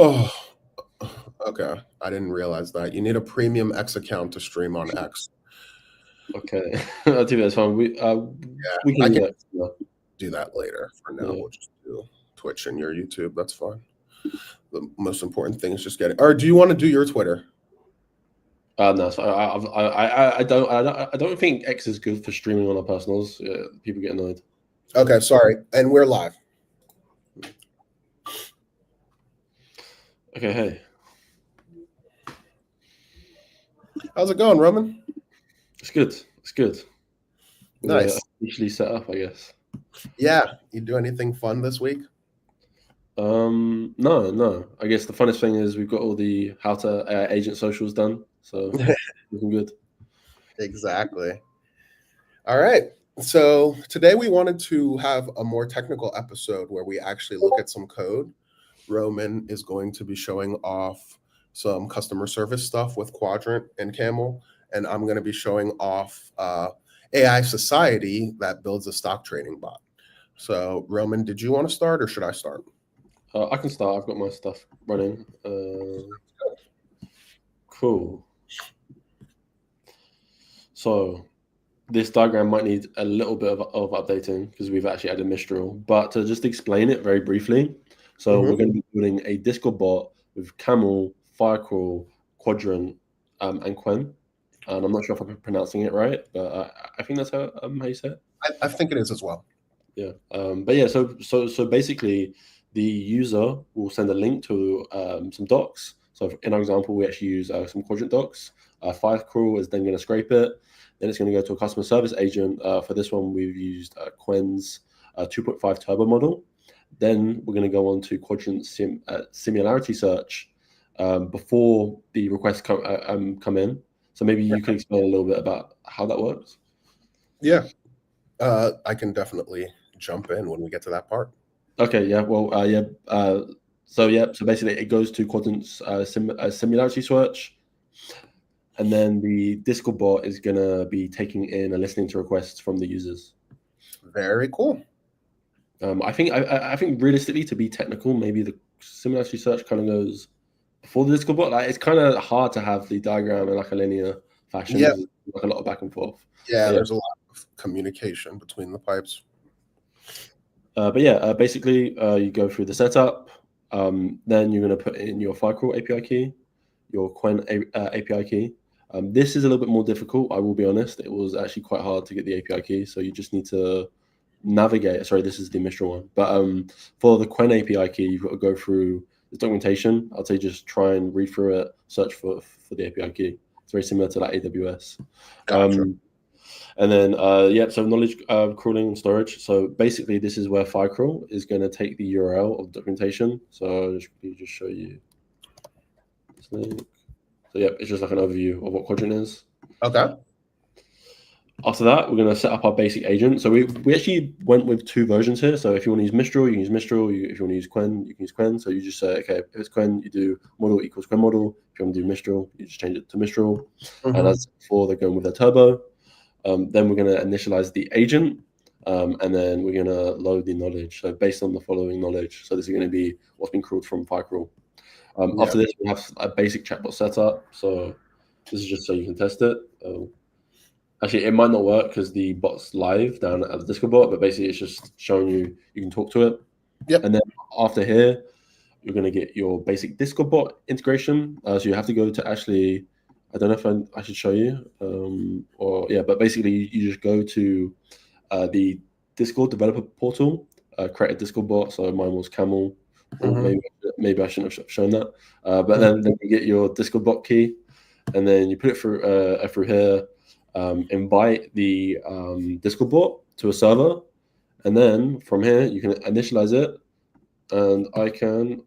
Oh, okay. I didn't realize that. You need a premium X account to stream on X. Okay, I think that's fine. Yeah, We I can can do that. Yeah. do that later. For now, Yeah. we'll just do Twitch and your YouTube. That's fine. The most important thing is just getting. Or do you want to do your Twitter? No, so I don't think X is good for streaming on our personals. Yeah, people get annoyed. Okay, sorry. And we're live. Okay, hey, How's it going, Roman? it's good. It's good. We're Nice. officially set up, I guess. Yeah. You do anything fun this week? No, no. I guess the funnest thing is we've got all the how to agent socials done, so looking good. Exactly. All right. So today we wanted to have a more technical episode where we actually look at some code. Roman is going to be showing off some customer service stuff with Quadrant and Camel, and I'm going to be showing off AI Society that builds a stock trading bot. So, Roman, did you want to start or should I start? I can start. I've got my stuff running. Cool. So this diagram might need a little bit of updating because we've actually added Mistral. But to just explain it very briefly, so we're going to be building a Discord bot with Camel, Firecrawl, Quadrant, and Quen. And I'm not sure if I'm pronouncing it right, but I think that's how you say it. I think it is as well. Yeah. But yeah, so basically, the user will send a link to some docs. So in our example, we actually use some Quadrant docs. Firecrawl is then going to scrape it. Then it's going to go to a customer service agent. For this one, we've used Quen's 2.5 turbo model. Then we're going to go on to Quadrant similarity search before the requests come in. So maybe you can explain a little bit about how that works. Yeah. I can definitely jump in when we get to that part. Okay, yeah, well, so basically it goes to Quadrant's similarity search, and then the Discord bot is gonna be taking in and listening to requests from the users. Very cool. I think realistically, to be technical, maybe the similarity search kind of goes before the Discord bot. Like it's kind of hard to have the diagram in like a linear fashion. Yeah. Like a lot of back and forth. Yeah, there's a lot of communication between the pipes. Basically, you go through the setup. Then you're going to put in your Firecrawl API key, your Quen API key. This is a little bit more difficult. I will be honest. It was actually quite hard to get the API key, so you just need to navigate. Sorry, this is the Mistral one. But for the Quen API key, you've got to go through the documentation. I'd say just try and read through it, search for the API key. It's very similar to like AWS. Gotcha. And then, so knowledge crawling and storage. So basically, this is where Firecrawl is going to take the URL of documentation. So I'll just show you this link. So it's just like an overview of what Quadrant is. Okay. After that, we're going to set up our basic agent. So we actually went with two versions here. So if you want to use Mistral, you can use Mistral. If you want to use Quen, you can use Quen. So you just say, okay, if it's Quen, you do model equals Quen model. If you want to do Mistral, you just change it to Mistral. And as before, they're going with their turbo. Then we're going to initialize the agent, and then we're going to load the knowledge. So based on the following knowledge. So this is going to be what's been crawled from Firecrawl. After this, we have a basic chatbot setup. So this is just so you can test it. Actually, it might not work because the bot's live down at the Discord bot, but basically it's just showing you can talk to it. Yep. And then after here, you're going to get your basic Discord bot integration. So you have to go to actually, I don't know if I should show you, but basically you just go to the Discord developer portal, create a Discord bot. So mine was Camel. Or maybe I shouldn't have shown that. But then you get your Discord bot key, and then you put it through here. Invite the Discord bot to a server, and then from here you can initialize it, and I can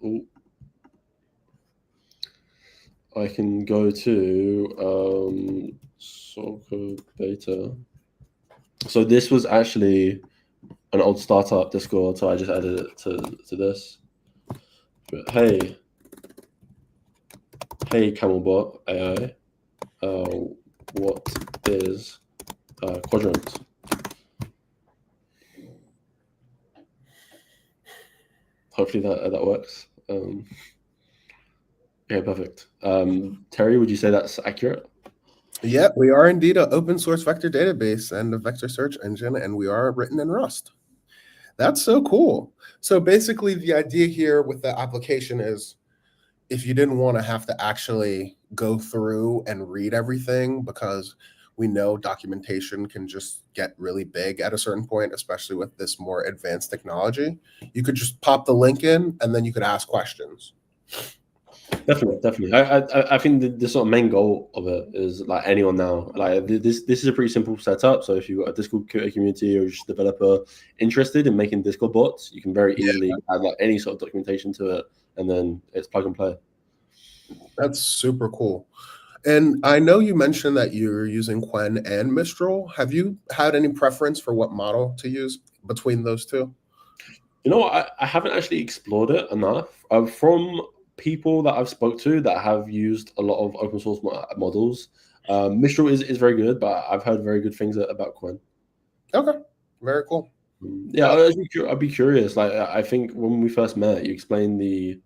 go to Soco Beta. So this was actually an old startup Discord, so I just added it to this. But hey Camelbot AI, what is Quadrant? Hopefully that works. Okay, perfect. Terry, would you say that's accurate? Yep, we are indeed an open source vector database and a vector search engine, and we are written in Rust. That's so cool. So basically, the idea here with the application is if you didn't want to have to actually go through and read everything, because we know documentation can just get really big at a certain point, especially with this more advanced technology, you could just pop the link in and then you could ask questions. Definitely. I think the sort of main goal of it is like anyone now. Like this is a pretty simple setup. So if you've got a Discord community or just a developer interested in making Discord bots, you can very easily add like any sort of documentation to it, and then it's plug and play. That's super cool. And I know you mentioned that you're using Qwen and Mistral. Have you had any preference for what model to use between those two? You know, I haven't actually explored it enough. From people that I've spoke to that have used a lot of open source models, Mistral is very good, but I've heard very good things about Qwen. Okay, very cool. Yeah, I'd be curious. Like, I think when we first met, you explained the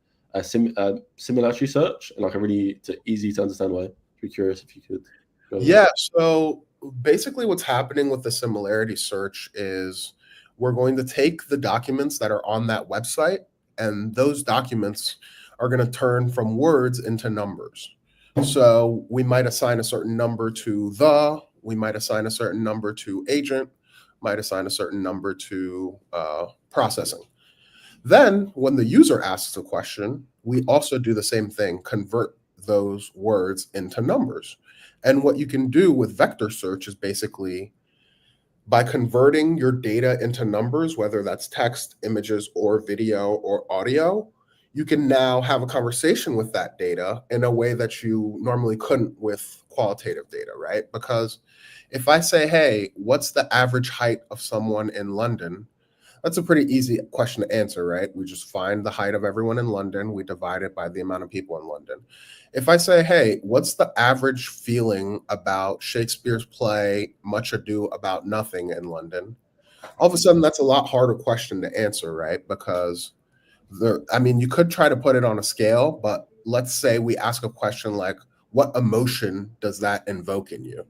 similarity search in like a really easy to understand way. I'd be curious if you could. Yeah, so basically what's happening with the similarity search is we're going to take the documents that are on that website, and those documents are going to turn from words into numbers. So we might assign a certain number to we might assign a certain number to agent, might assign a certain number to processing. Then when the user asks a question, we also do the same thing, convert those words into numbers. And what you can do with vector search is basically by converting your data into numbers, whether that's text, images, or video or audio, you can now have a conversation with that data in a way that you normally couldn't with qualitative data, right? Because if I say, hey, what's the average height of someone in London? That's a pretty easy question to answer, right? We just find the height of everyone in London. We divide it by the amount of people in London. If I say, hey, what's the average feeling about Shakespeare's play, Much Ado About Nothing in London? All of a sudden, that's a lot harder question to answer, right? Because you could try to put it on a scale, but let's say we ask a question like, what emotion does that invoke in you?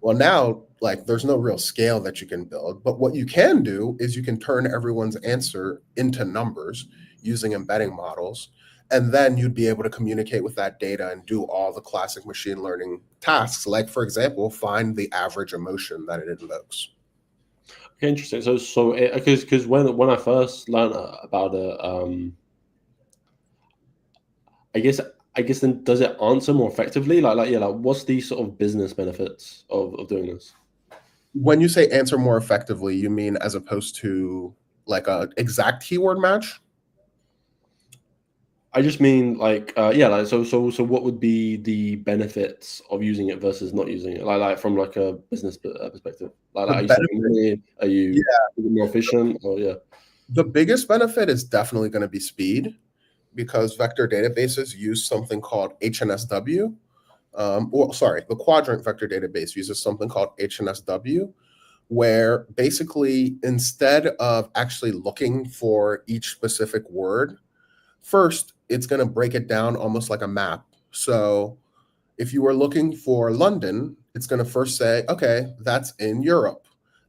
Well, now, like, there's no real scale that you can build, but what you can do is you can turn everyone's answer into numbers using embedding models, and then you'd be able to communicate with that data and do all the classic machine learning tasks, like, for example, find the average emotion that it invokes. Okay, interesting. So because when I first learned about it, I guess then does it answer more effectively? Like what's the sort of business benefits of doing this? When you say answer more effectively, you mean as opposed to like a exact keyword match? I just mean like so what would be the benefits of using it versus not using it? Like from like a business perspective. Like are you saving money? Are you more efficient? Or the biggest benefit is definitely going to be speed, because vector databases use something called HNSW. The quadrant vector database uses something called HNSW, where basically instead of actually looking for each specific word, first it's going to break it down almost like a map. So if you were looking for London, it's going to first say, okay, that's in Europe,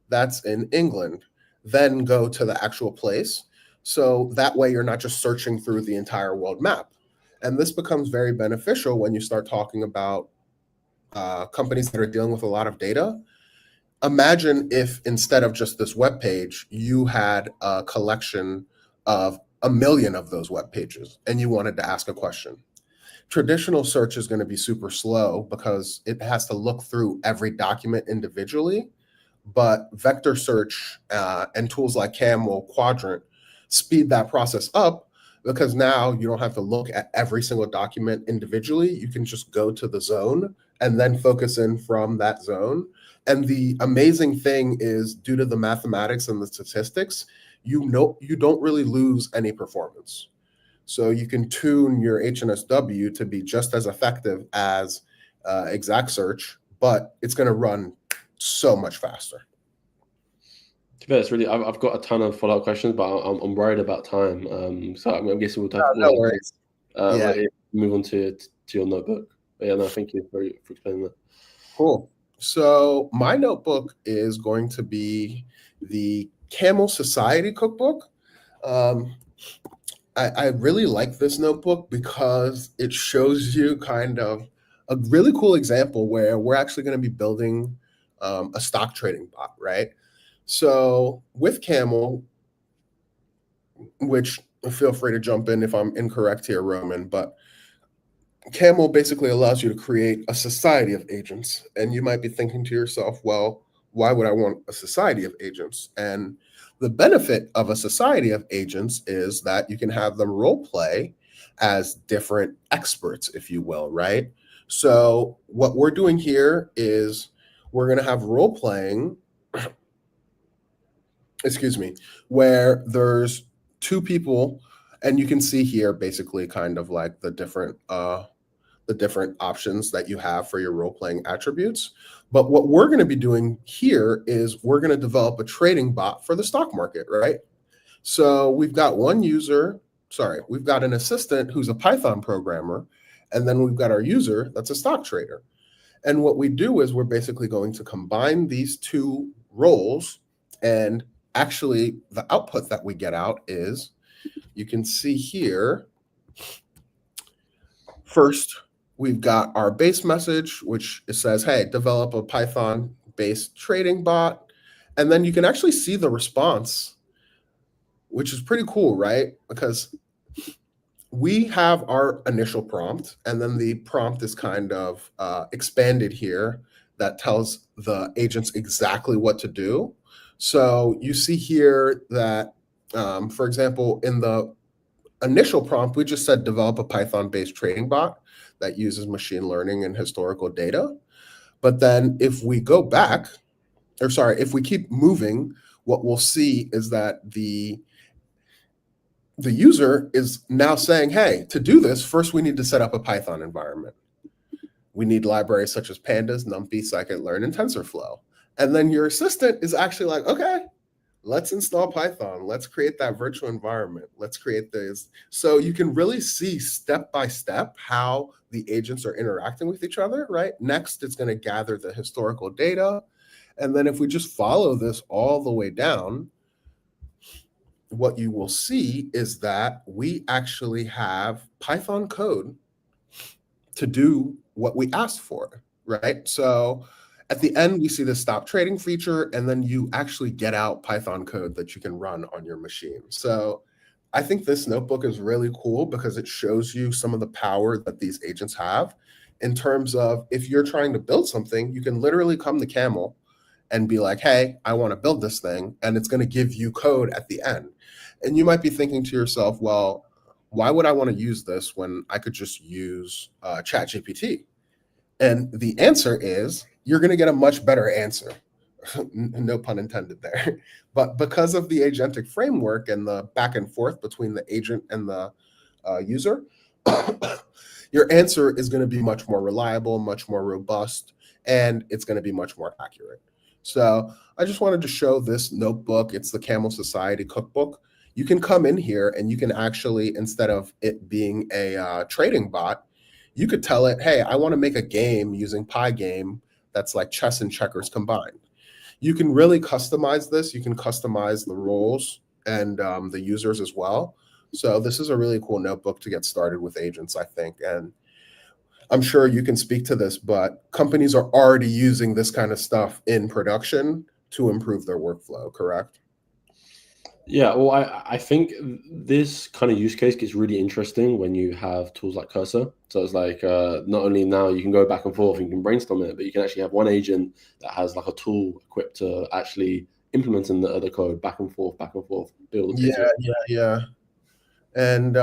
that's in England, then go to the actual place. So that way you're not just searching through the entire world map. And this becomes very beneficial when you start talking about companies that are dealing with a lot of data. Imagine if instead of just this web page, you had a collection of 1 million of those web pages and you wanted to ask a question. Traditional search is going to be super slow because it has to look through every document individually. But vector search and tools like Camel, Quadrant speed that process up, because now you don't have to look at every single document individually. You can just go to the zone and then focus in from that zone. And the amazing thing is, due to the mathematics and the statistics, you don't really lose any performance. So you can tune your HNSW to be just as effective as exact search, but it's going to run so much faster. It's really. I've got a ton of follow-up questions, but I'm worried about time. So I'm guessing we'll talk. No worries. move on to your notebook. But yeah, no, thank you for explaining that. Cool. So my notebook is going to be the Camel Society Cookbook. Um, I really like this notebook because it shows you kind of a really cool example where we're actually going to be building a stock trading bot, right? So with Camel, which feel free to jump in if I'm incorrect here, Roman, but Camel basically allows you to create a society of agents. And you might be thinking to yourself, well, why would I want a society of agents? And the benefit of a society of agents is that you can have them role play as different experts, if you will, right? So, what we're doing here is we're going to have role playing, excuse me, where there's two people, and you can see here basically kind of like the different options that you have for your role playing attributes. But what we're going to be doing here is we're going to develop a trading bot for the stock market, right? So we've got we've got an assistant who's a Python programmer, and then we've got our user that's a stock trader. And what we do is we're basically going to combine these two roles, and actually the output that we get out is, you can see here, first, we've got our base message, which it says, hey, develop a Python-based trading bot. And then you can actually see the response, which is pretty cool, right? Because we have our initial prompt, and then the prompt is kind of expanded here that tells the agents exactly what to do. So you see here that, for example, in the initial prompt, we just said develop a Python-based trading bot that uses machine learning and historical data. But then if we go back, if we keep moving, what we'll see is that the user is now saying, hey, to do this, first we need to set up a Python environment. We need libraries such as Pandas, NumPy, Scikit-learn, and TensorFlow. And then your assistant is actually like, okay, let's install Python. Let's create that virtual environment. Let's create this. So you can really see step by step how the agents are interacting with each other, right? Next, it's going to gather the historical data. And then if we just follow this all the way down, what you will see is that we actually have Python code to do what we asked for, right? So at the end, we see the stop trading feature, and then you actually get out Python code that you can run on your machine. So I think this notebook is really cool because it shows you some of the power that these agents have in terms of, if you're trying to build something, you can literally come to Camel and be like, hey, I want to build this thing, and it's going to give you code at the end. And you might be thinking to yourself, well, why would I want to use this when I could just use ChatGPT? And the answer is, you're going to get a much better answer. No pun intended there. But because of the agentic framework and the back and forth between the agent and the user, your answer is going to be much more reliable, much more robust, and it's going to be much more accurate. So I just wanted to show this notebook. It's the Camel Society Cookbook. You can come in here and you can actually, instead of it being a trading bot, you could tell it, hey, I want to make a game using Pygame that's like chess and checkers combined. You can really customize this. You can customize the roles and the users as well. So this is a really cool notebook to get started with agents, I think. And I'm sure you can speak to this, but companies are already using this kind of stuff in production to improve their workflow, correct? Yeah, well, I think this kind of use case gets really interesting when you have tools like Cursor. So it's like not only now you can go back and forth and you can brainstorm it, but you can actually have one agent that has like a tool equipped to actually implementing the other code back and forth, build. Yeah. And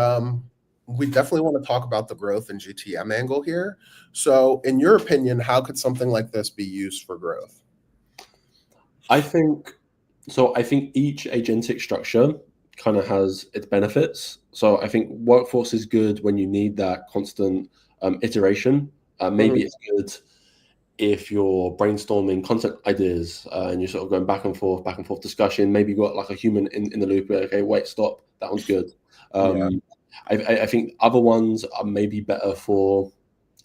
we definitely want to talk about the growth and GTM angle here. So in your opinion, how could something like this be used for growth? I think each agentic structure kind of has its benefits. So I think workforce is good when you need that constant iteration. Maybe it's good if you're brainstorming content ideas and you're sort of going back and forth discussion. Maybe you got like a human in the loop where, okay, wait, stop, that one's good. Yeah. I think other ones are maybe better for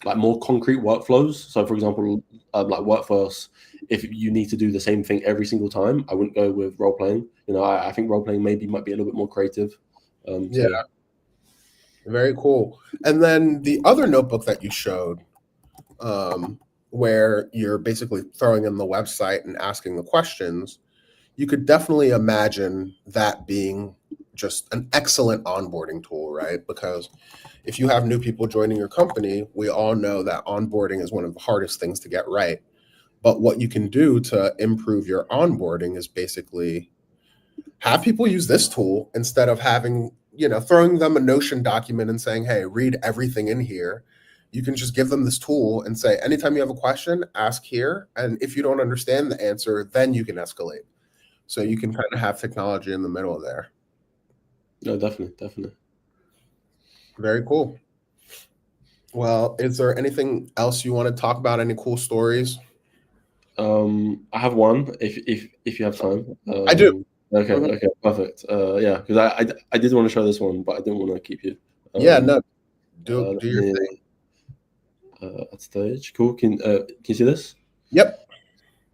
like more concrete workflows. So, for example, like Workforce, if you need to do the same thing every single time, I wouldn't go with role playing. You know, I think role playing maybe might be a little bit more creative. Yeah, very cool. And then the other notebook that you showed, where you're basically throwing in the website and asking the questions, you could definitely imagine that being just an excellent onboarding tool, right? Because if you have new people joining your company, we all know that onboarding is one of the hardest things to get right. But what you can do to improve your onboarding is basically have people use this tool instead of having, throwing them a Notion document and saying, hey, read everything in here. You can just give them this tool and say, anytime you have a question, ask here. And if you don't understand the answer, then you can escalate. So you can kind of have technology in the middle there. No, definitely. Very cool. Well, is there anything else you want to talk about? Any cool stories? I have one if you have time. I do. Okay, Mhm. okay, perfect. Yeah, because I did want to show this one, but I didn't want to keep you. Yeah, no, do Let your me, thing. at stage. Cool. Can you see this? Yep.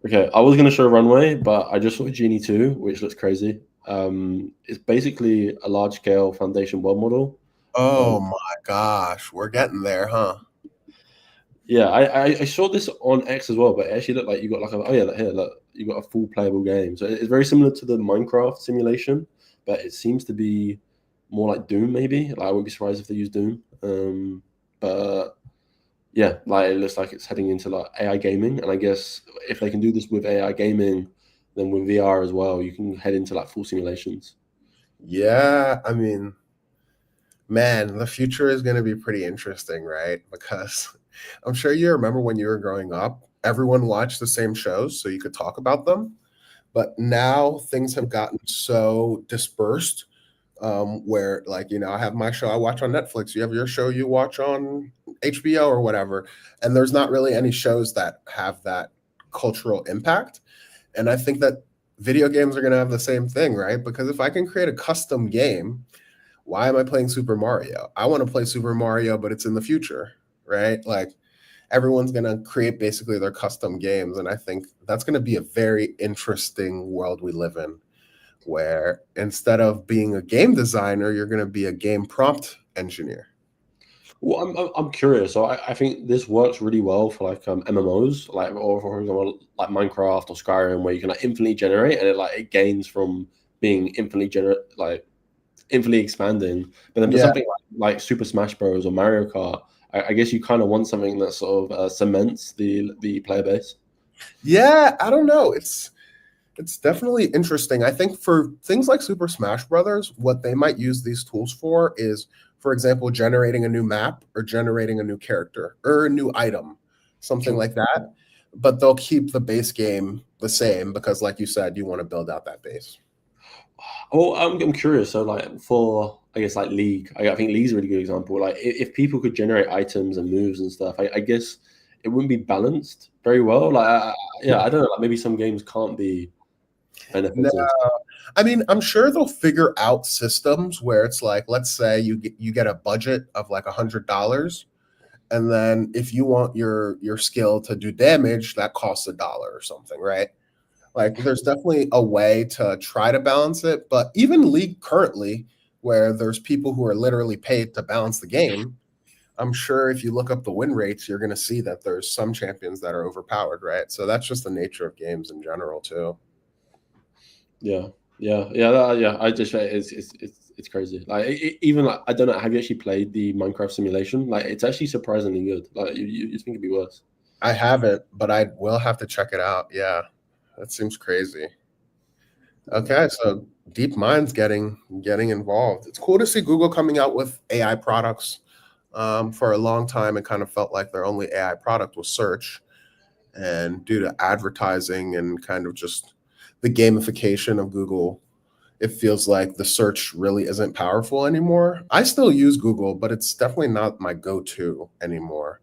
Okay, I was gonna show Runway, but I just saw Genie 2, which looks crazy. It's basically a large scale foundation world model. Um, Oh my gosh, we're getting there, huh? yeah, I saw this on X as well, but it actually looked like you got like oh yeah, here look, you got a full playable game. So it's very similar to the Minecraft simulation, but it seems to be more like Doom maybe. Like I wouldn't be surprised if they use Doom. But yeah, like it looks like it's heading into like AI gaming, and I guess if they can do this with AI gaming, then with VR as well, you can head into like full simulations. Yeah, I mean, man, the future is going to be pretty interesting, right? Because I'm sure you remember when you were growing up, everyone watched the same shows so you could talk about them. But now things have gotten so dispersed, where, like, I have my show I watch on Netflix, you have your show you watch on HBO or whatever, and there's not really any shows that have that cultural impact. And I think that video games are going to have the same thing, right? Because if I can create a custom game, why am I playing Super Mario? I want to play Super Mario, but it's in the future, right? Like, everyone's going to create basically their custom games. And I think that's going to be a very interesting world we live in, where instead of being a game designer, you're going to be a game prompt engineer. Well, I'm curious. So I think this works really well for like MMOs, like or for example like Minecraft or Skyrim, where you can like infinitely generate and it gains from being infinitely expanding. But then for Yeah. something like Super Smash Bros or Mario Kart, I guess you kind of want something that sort of cements the player base. Yeah. I don't know. It's definitely interesting. I think for things like Super Smash Brothers, what they might use these tools for is, for example, generating a new map or generating a new character or a new item, something Sure. like that. But they'll keep the base game the same because, like you said, you want to build out that base. Oh, I'm curious. So, like for I guess like League, I think League's a really good example. Like if people could generate items and moves and stuff, I guess it wouldn't be balanced very well. Like, yeah, I don't know. Like maybe some games can't be No, benefited. I mean, I'm sure they'll figure out systems where it's like, let's say you get a budget of like $100, and then if you want your skill to do damage, that costs $1 or something, right? Like, there's definitely a way to try to balance it, but even League currently, where there's people who are literally paid to balance the game, I'm sure if you look up the win rates, you're going to see that there's some champions that are overpowered, right? So that's just the nature of games in general, too. Yeah, yeah. I just it's crazy. Like even like I don't know. Have you actually played the Minecraft simulation? Like it's actually surprisingly good. Like you think it'd be worse. I haven't, but I will have to check it out. Yeah, that seems crazy. Okay, so DeepMind's getting involved. It's cool to see Google coming out with AI products. For a long time, it kind of felt like their only AI product was search, and due to advertising and kind of just the gamification of Google, it feels like the search really isn't powerful anymore. I still use Google, but it's definitely not my go-to anymore.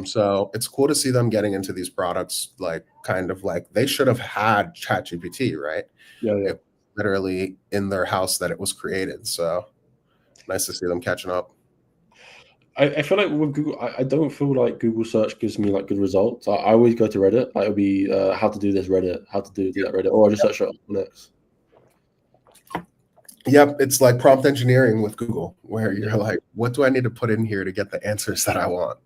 So it's cool to see them getting into these products, like kind of like they should have had ChatGPT, right? Yeah, yeah. It literally in their house that it was created. So Nice to see them catching up. I feel like with Google, I don't feel like Google search gives me like good results. I always go to Reddit. Like it'll be how to do this Reddit, how to do that Reddit, or I just search it on X. Yep, it's like prompt engineering with Google, where you're like, what do I need to put in here to get the answers that I want?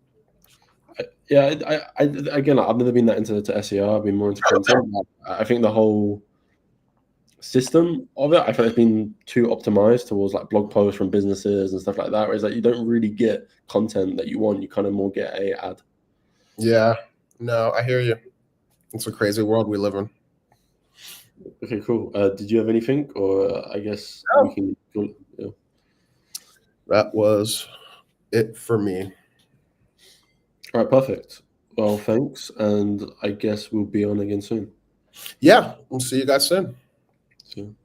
Yeah, I again, I've never been that into SEO. I've been more into content. I think the whole system of it, I feel it's been too optimized towards like blog posts from businesses and stuff like that. Whereas like you don't really get content that you want. You kind of more get a ad. Yeah, no, I hear you. It's a crazy world we live in. Okay, cool. Did you have anything, or I guess we can go? Yeah. That was it for me. All right, perfect. Well, thanks, and I guess we'll be on again soon. Yeah, we'll see you guys soon. See you.